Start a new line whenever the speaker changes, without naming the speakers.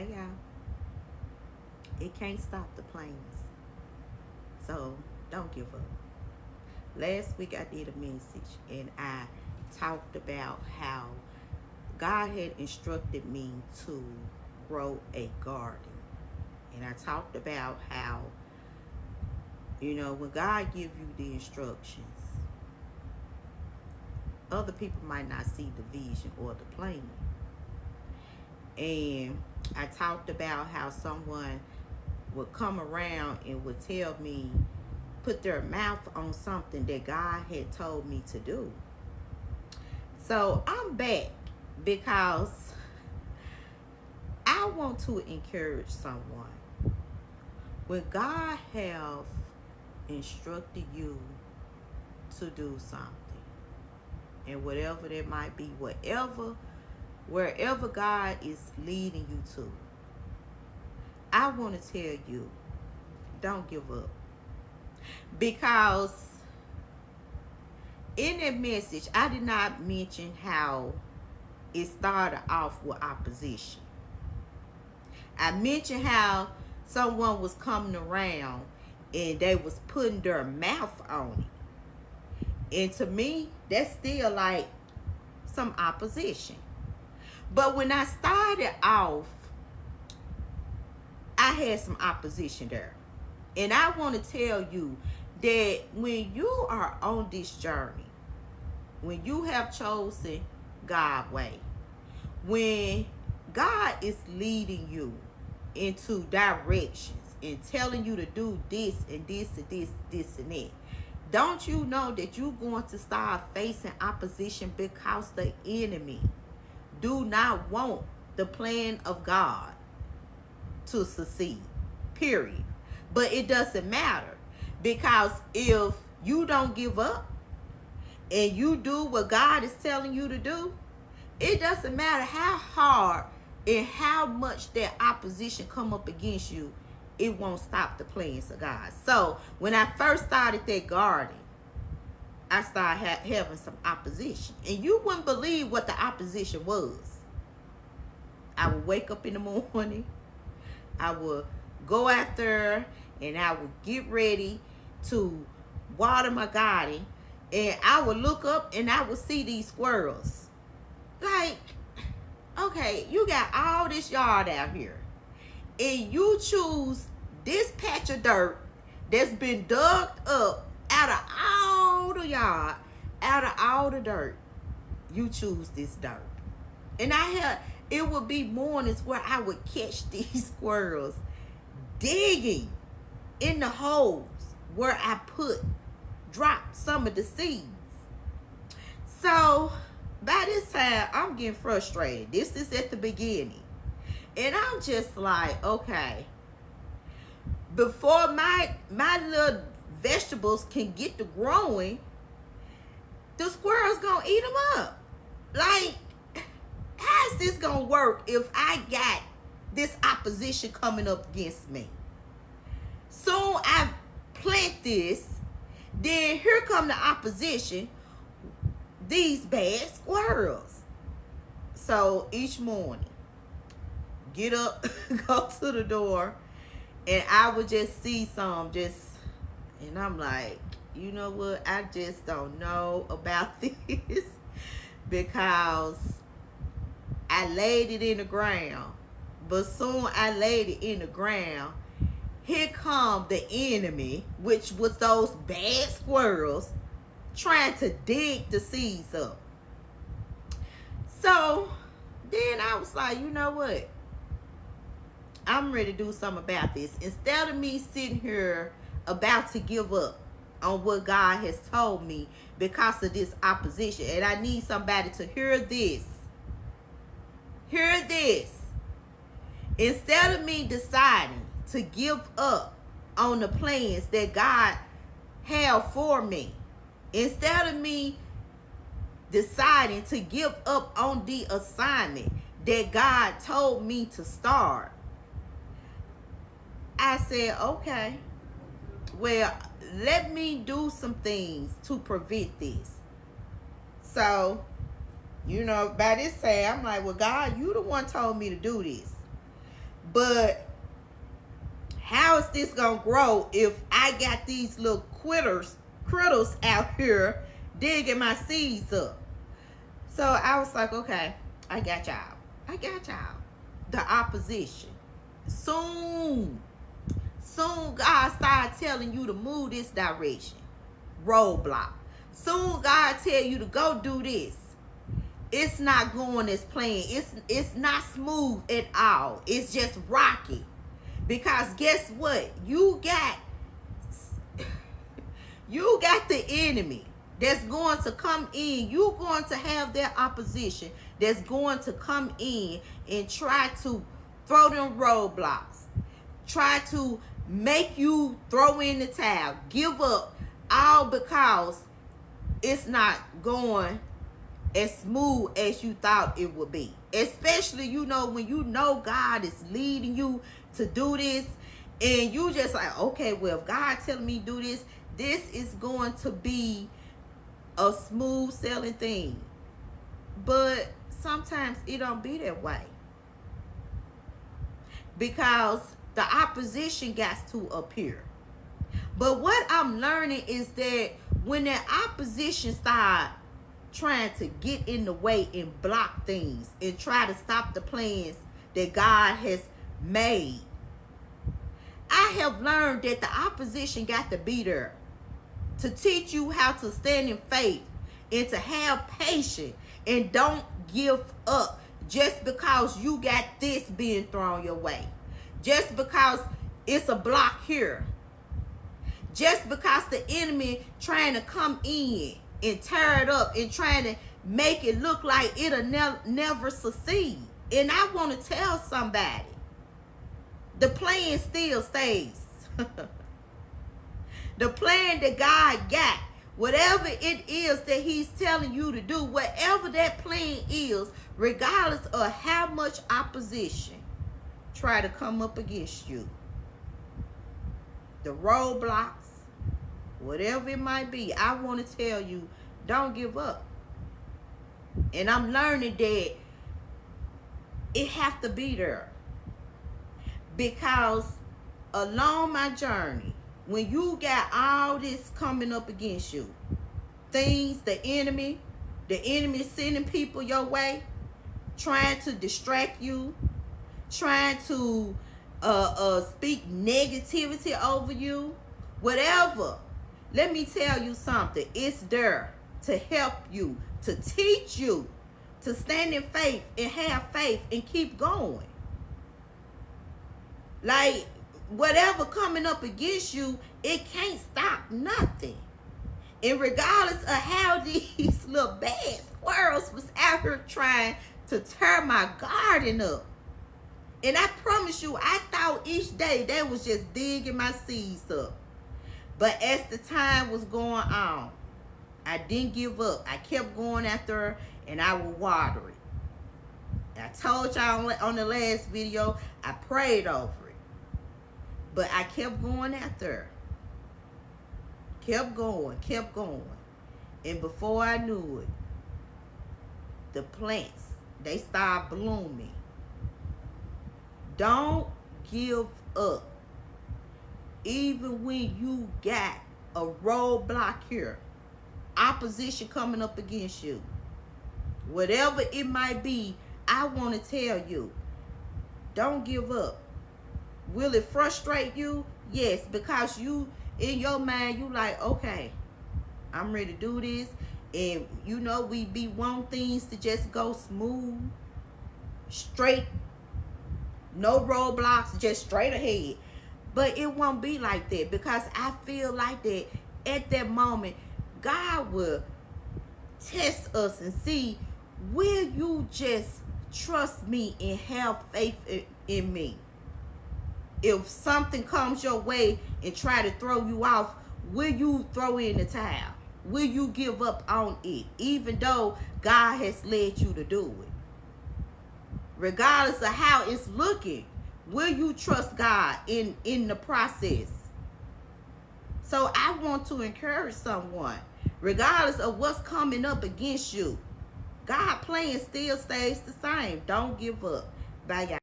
Hey y'all, it can't stop the planes. So don't give up. Last week I did a message and I talked about how God had instructed me to grow a garden. And I talked about how, when God gives you the instructions, other people might not see the vision or the plan. And I talked about how someone would come around and would tell me, put their mouth on something that God had told me to do. So I'm back because I want to encourage someone. When God have instructed you to do something, and whatever that might be, wherever God is leading you to, I want to tell you, don't give up. Because in that message, I did not mention how it started off with opposition. I mentioned how someone was coming around and they was putting their mouth on it. And to me, that's still like some opposition. But when I started off, I had some opposition there. And I want to tell you that when you are on this journey, when you have chosen God's way, when God is leading you into directions and telling you to do this and this and this and that, don't you know that you're going to start facing opposition because the enemy do not want the plan of God to succeed, period. But it doesn't matter, because if you don't give up and you do what God is telling you to do, it doesn't matter how hard and how much that opposition come up against you, it won't stop the plans of God. So when I first started that garden, I started having some opposition. And you wouldn't believe what the opposition was. I would wake up in the morning, I would go out there, and I would get ready to water my garden, and I would look up and I would see these squirrels. Like, okay, you got all this yard out here, and you choose this patch of dirt that's been dug up out of all the yard, out of all the dirt. You choose this dirt. And it would be mornings where I would catch these squirrels digging in the holes where I dropped some of the seeds. So by this time, I'm getting frustrated. This is at the beginning. And I'm just like, okay, before my little vegetables can get to growing, the squirrels gonna eat them up. Like, how's this gonna work if I got this opposition coming up against me? Soon I plant this, then here come the opposition, these bad squirrels. So each morning, get up, go to the door, and I would just see and I'm like, you know what, I just don't know about this, because I laid it in the ground. But soon I laid it in the ground, here come the enemy, which was those bad squirrels, trying to dig the seeds up. So then I was like, you know what? I'm ready to do something about this. Instead of me sitting here about to give up on what God has told me because of this opposition. And I need somebody to hear this. Hear this. Instead of me deciding to give up on the plans that God had for me, instead of me deciding to give up on the assignment that God told me to start, I said, okay, well, let me do some things to prevent this. So, by this time, I'm like, well, God, you the one told me to do this. But how is this gonna grow if I got these little critters out here digging my seeds up? So I was like, okay, I got y'all. The opposition. Soon God started telling you to move this direction. Roadblock. Soon God tell you to go do this. It's not going as planned. It's not smooth at all. It's just rocky. Because guess what? You got the enemy that's going to come in. You're going to have their opposition that's going to come in and try to throw them roadblocks. Try to make you throw in the towel. Give up. All because it's not going as smooth as you thought it would be. Especially, when you know God is leading you to do this, and you just like, okay, well, if God telling me to do this, this is going to be a smooth selling thing. But sometimes it don't be that way. Because the opposition got to appear. But what I'm learning is that when that opposition start trying to get in the way and block things and try to stop the plans that God has made, I have learned that the opposition got to be there to teach you how to stand in faith and to have patience and don't give up just because you got this being thrown your way. Just because it's a block here. Just because the enemy trying to come in and tear it up and trying to make it look like it'll never succeed. And I want to tell somebody, the plan still stays. The plan that God got, whatever it is that he's telling you to do, whatever that plan is, regardless of how much opposition try to come up against you, the roadblocks, whatever it might be, I want to tell you, don't give up. And I'm learning that it have to be there. Because along my journey, when you got all this coming up against you, things, the enemy sending people your way, trying to distract you, trying to speak negativity over you, whatever. Let me tell you something. It's there to help you, to teach you, to stand in faith and have faith and keep going. Like, whatever coming up against you, it can't stop nothing. And regardless of how these little bad squirrels was out here trying to tear my garden up, and I promise you, I thought each day they was just digging my seeds up. But as the time was going on, I didn't give up. I kept going after her, and I would water it. I told y'all on the last video, I prayed over it. But I kept going after her. Kept going. And before I knew it, the plants, they started blooming. Don't give up. Even when you got a roadblock here, opposition coming up against you, whatever it might be, I want to tell you, don't give up. Will it frustrate you? Yes, because you, in your mind, you like, okay, I'm ready to do this. And we be wanting things to just go smooth, straight, no roadblocks, just straight ahead. But it won't be like that, because I feel like that at that moment, God will test us and see, will you just trust me and have faith in me? If something comes your way and try to throw you off, will you throw in the towel? Will you give up on it, even though God has led you to do it? Regardless of how it's looking, will you trust God in the process? So I want to encourage someone, regardless of what's coming up against you, God's plan still stays the same. Don't give up. Bye, guys.